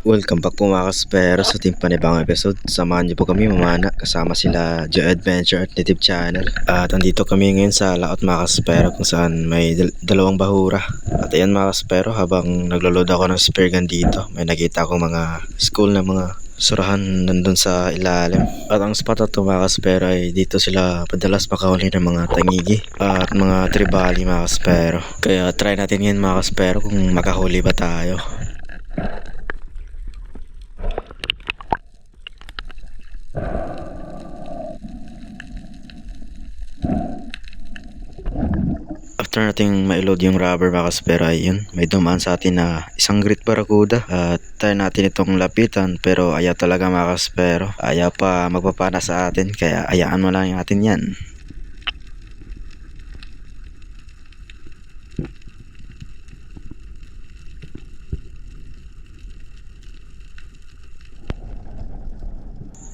Welcome back po mga kaspero sa ating panibang episode. Samahan niyo po kami mamana kasama sila Joe Adventure at Native Channel. At andito kami ngayon sa laot mga kaspero kung saan may dalawang bahura. At ayan mga kaspero, habang naglo-load ako ng spear gun dito, may nakita akong mga school na mga surahan nandun sa ilalim. At ang spot na ito mga kaspero ay dito sila padalas makahuli ng mga tangigi at mga tribali mga kaspero. Kaya try natin ngayon mga kaspero kung makahuli ba tayo. After nating ma-load yung rubber box, pero ayun, may dumaan sa atin na isang great barracuda at try natin itong lapitan pero ayaw talaga mga kaspero. Ayaw pa magpapana sa atin kaya ayaan mo lang natin yan.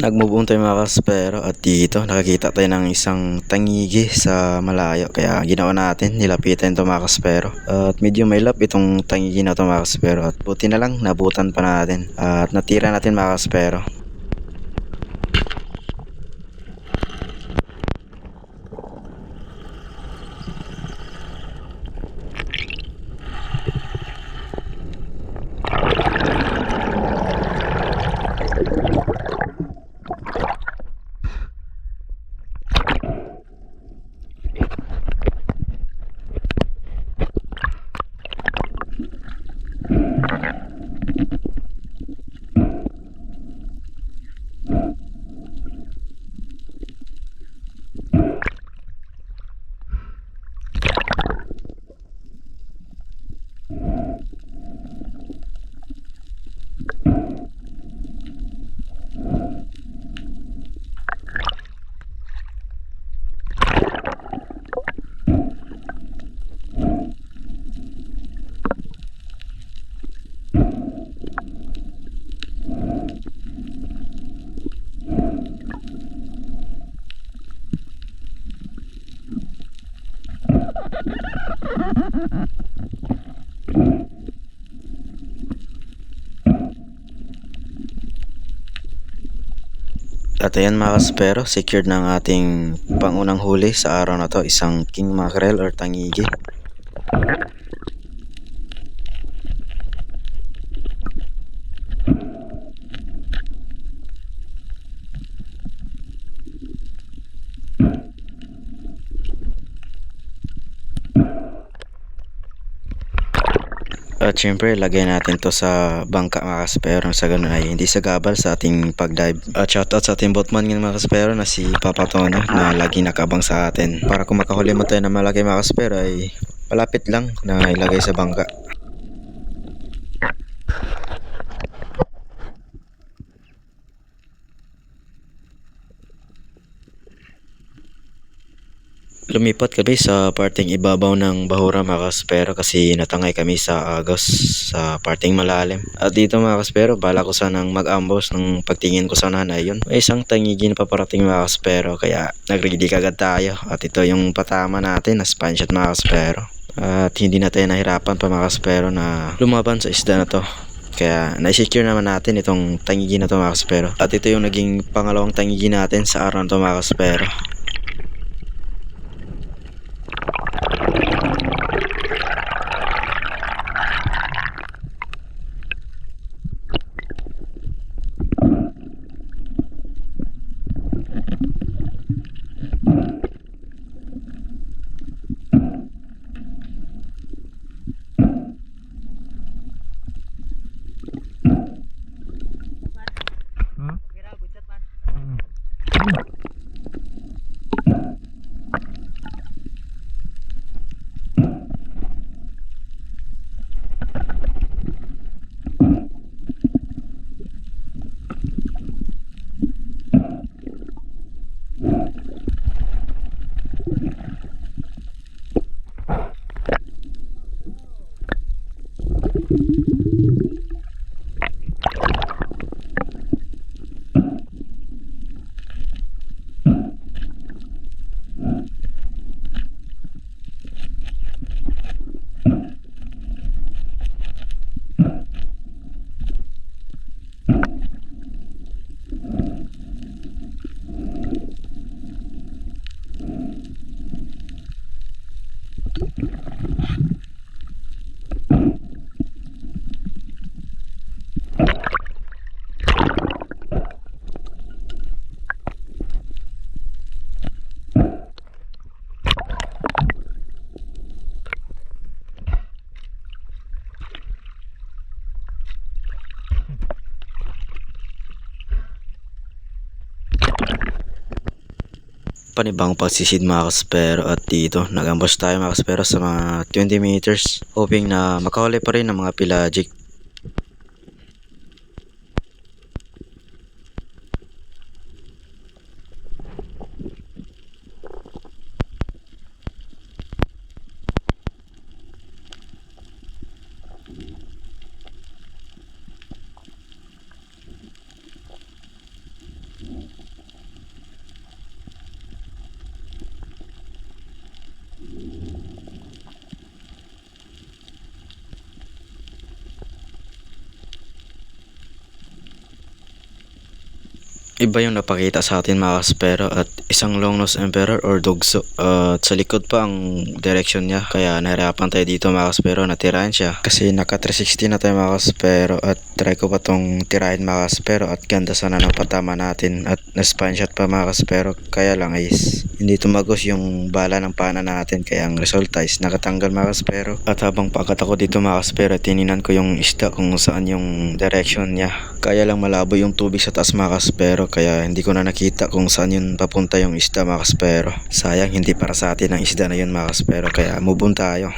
Nag-move on tayo mga kaspero at dito nakakita tayo ng isang tangigi sa malayo kaya ginawa natin, nilapitan ito mga kaspero at medyo may lap itong tangigi na ito mga kaspero at buti na lang nabutan pa natin at natira natin mga kaspero. At ayan mga kaspero, secured na ang ating pangunang huli sa araw na to, isang king mackerel or tangigi. At syempre, lagay natin to sa bangka mga kaspero sa ganun ay hindi sagabal sa ating pag-dive. At shoutout sa ating boatman ng mga kaspero na si Papa Tono na lagi nakabang sa atin. Para kung makahuli mo tayo na malaki mga kaspero ay palapit lang na ilagay sa bangka. Lumipat kami sa parting ibabaw ng bahura mga kaspero kasi natangay kami sa agos sa parting malalim. At dito mga kaspero, bala ko sanang mag-ambush ng pagtingin ko sa nanay yun. May isang tangigi na paparating mga kaspero kaya nag-ready kagad tayo. At ito yung patama natin na span shot mga kaspero. At hindi na tayo nahirapan pa mga kaspero na lumaban sa isda na to. Kaya na-secure naman natin itong tangigi na to mga kaspero. At ito yung naging pangalawang tangigi natin sa araw na to mga kaspero. Panibang pagsisid mga kaspero, at dito nag-ambush tayo mga kaspero sa mga 20 meters, hoping na makahuli pa rin ng mga pelagic. Iba yung napakita sa atin mga kaspero, at isang long nose emperor or dugso, at sa likod pa ang direction niya, kaya nahirapan tayo dito mga kaspero na tirahin siya kasi naka 360 na tayo mga kaspero. At try ko pa tong tirahin mga kaspero, at ganda sana ng patama natin at na-spine shot pa mga kaspero, kaya lang is hindi tumagos yung bala ng pana natin, kaya ang resulta is nakatanggal mga kaspero. At habang pagkat ako dito mga kaspero, tininan ko yung isda kung saan yung direction niya, kaya lang malabo yung tubig sa taas mga kaspero, kaya hindi ko na nakita kung saan yun papunta yung isda mga kaspero. Sayang, hindi para sa atin ang isda na yun mga kaspero, kaya move on tayo.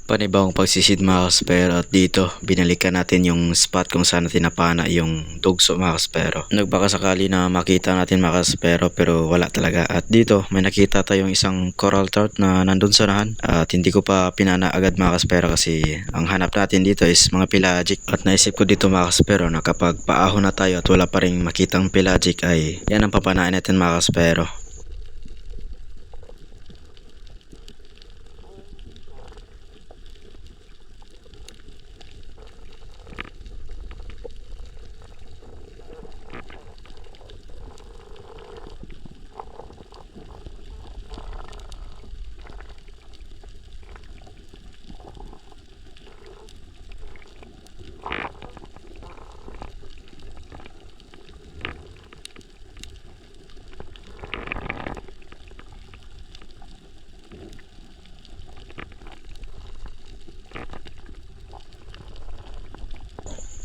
Panibawang pagsisid mga kaspero, at dito binalikan natin yung spot kung saan natin napana yung dugso mga kaspero. Nagbaka sakali na makita natin mga kaspero, pero wala talaga. At dito may nakita tayong isang coral trout na nandun sa nahan, at hindi ko pa pinana agad mga kaspero kasi ang hanap natin dito is mga pelagic. At naisip ko dito mga kaspero na kapag paahon na tayo at wala pa rin makitang pelagic, ay yan ang papanain natin mga kaspero.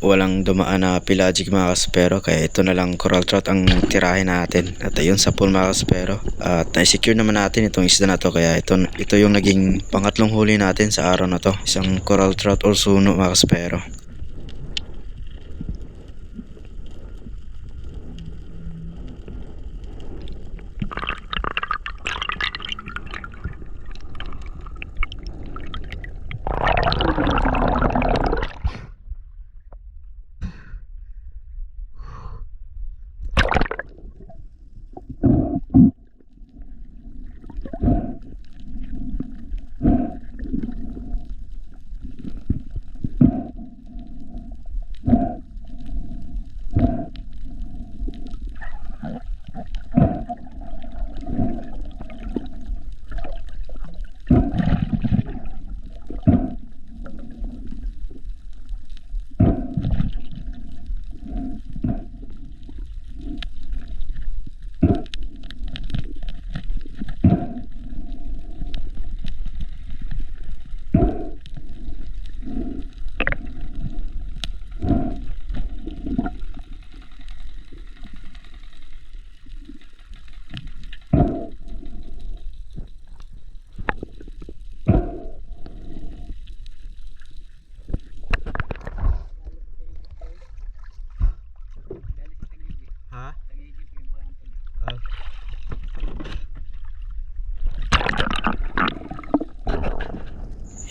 Walang dumaan na pelagic mga kaspero, kaya ito na lang coral trout ang tirahin natin. At ayun sa pool mga kaspero, at na-secure naman natin itong isda na to, kaya ito yung naging pangatlong huli natin sa araw na to, isang coral trout or suno mga kaspero.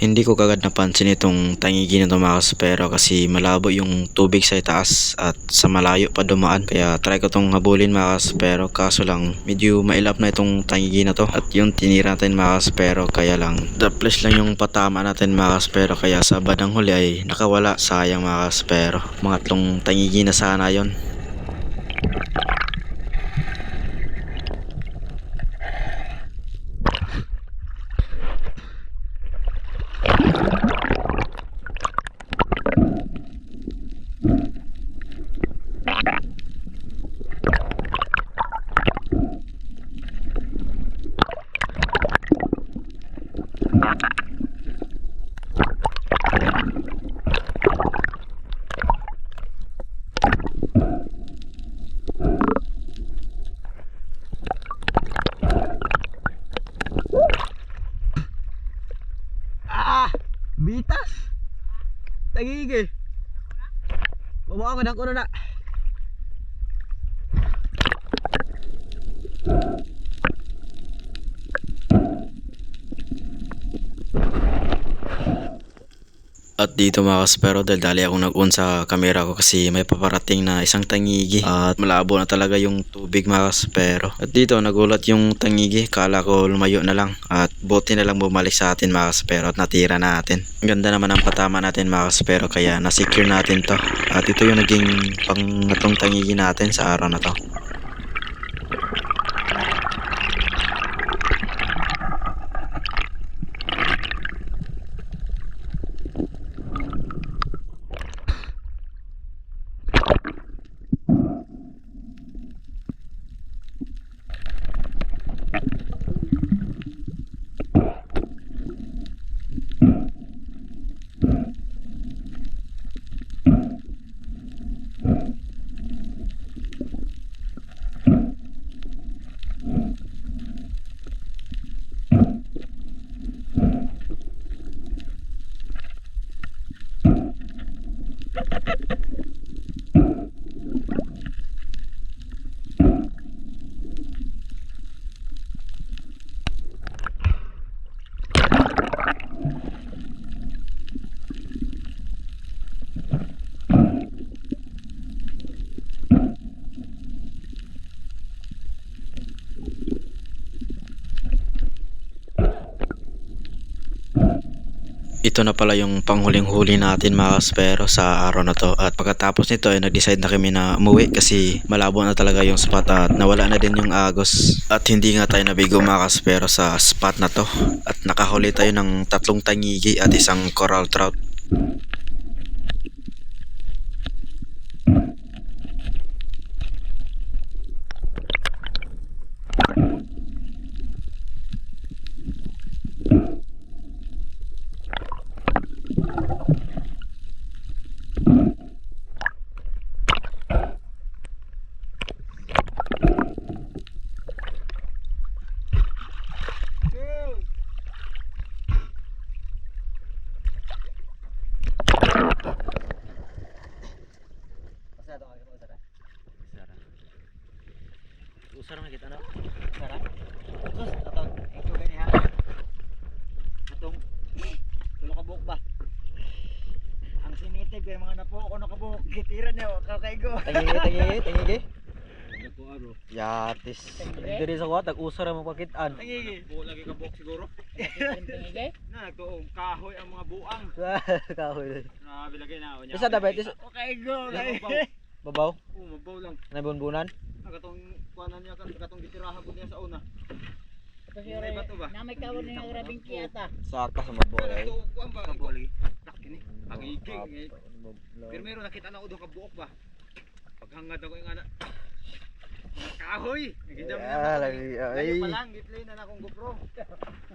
Hindi ko kagad napansin itong tangigi na tumakas pero kasi malabo yung tubig sa itaas at sa malayo pa dumaan. Kaya try ko tong habulin mga pero kaso lang medyo mailap na itong tangigi na to. At yung tinira natin mga pero kaya lang the flash lang yung patama natin mga pero kaya sa bandang huli ay nakawala. Sayang mga pero mga tlong tangigi na sana yon. Bitas. Tagigi. Bawa ko na ko na. At dito mga kaspero dali akong nag-on sa camera ko kasi may paparating na isang tangigi at malabo na talaga yung tubig mga kaspero. At dito nagulat yung tangigi, kala ko lumayo na lang at buti na lang bumalik sa atin mga kaspero at natira natin. Ganda naman ang patama natin mga kaspero kaya nasecure natin to. At ito yung naging pangatong tangigi natin sa araw na to. Ito na pala yung panghuling-huli natin mga kaspero sa araw na to. At pagkatapos nito ay nag-decide na kami na umuwi kasi malabo na talaga yung spot at nawala na din yung agos. At hindi nga tayo nabigo mga kaspero sa spot na to. At nakahuli tayo ng 3 tangigi at isang coral trout. Usar na kita na. Usara. Sus, atong ito gani ha. Atong tulo ka buok ba? Ang sinitig kay mga napo ko nakabuok gitiran niyo kakaigo. Tangigi. Ako aro. Yatis. Diri sa kuwat usar mo pakitaan. Tangigi. Buo lagi ka buok siguro. Tangigi. Na nagtuong kahoy ang mga buang. Kahoy. Na bilagay na unya. Isa dapat kakaigo. Babaw? Oo, mabaw lang. Nabunbunan? Katong kuanan niya katong gitirahan ko niya sa una. Kasi bato ba? Na may kawon niya grabing kiyata. Saka sa maboy. Kuan ba? Kaboli. Takini. Agiging. Pero meron nakita na udo ka buok ba? Paghangad ako yung ana. Kahoy. Gidam na. Ay pa lang gitlay na akong GoPro.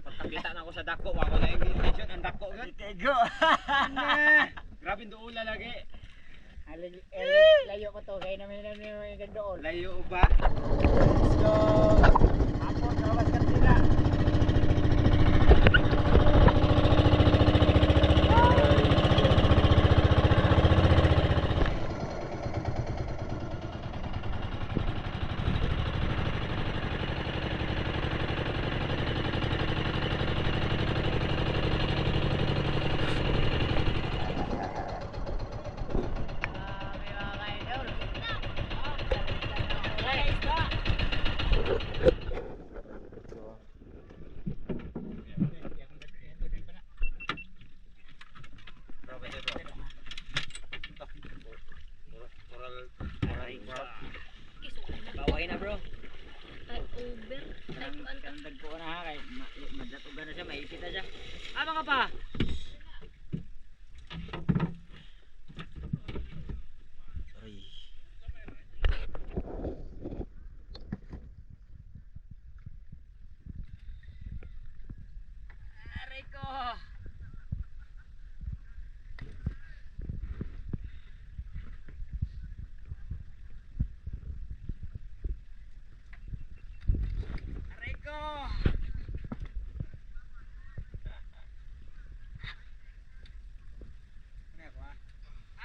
Pagkakita na ako sa dako, wa ko na yung intention ang dako gid. Tego. Grabe duula lagi. Layo ko to, kaya namin yung doon. Layo ba? Let's go! Ako, nawas ka sila. ka pa. Aray. Aray ko. Aray ko.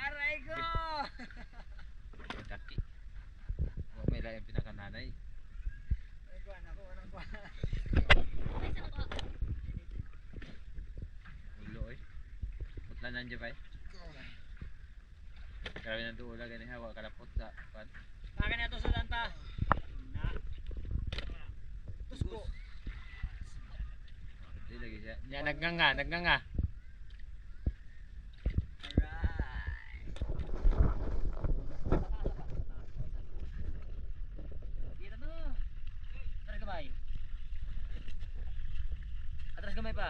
Aray ko. Daki. Oh, may lang yung pinakananay. Aray ko, anak ko, anak ko. Ulo eh. Putla nandiyan ba eh. Grabe ng tuula ganun hawa kalapot sa pan. Baka na ito sa lanta. Na. Tusko. Di lagi siya. Nya nagnganga. Alright. Dito na. Atras gamay. Atras gamay pa.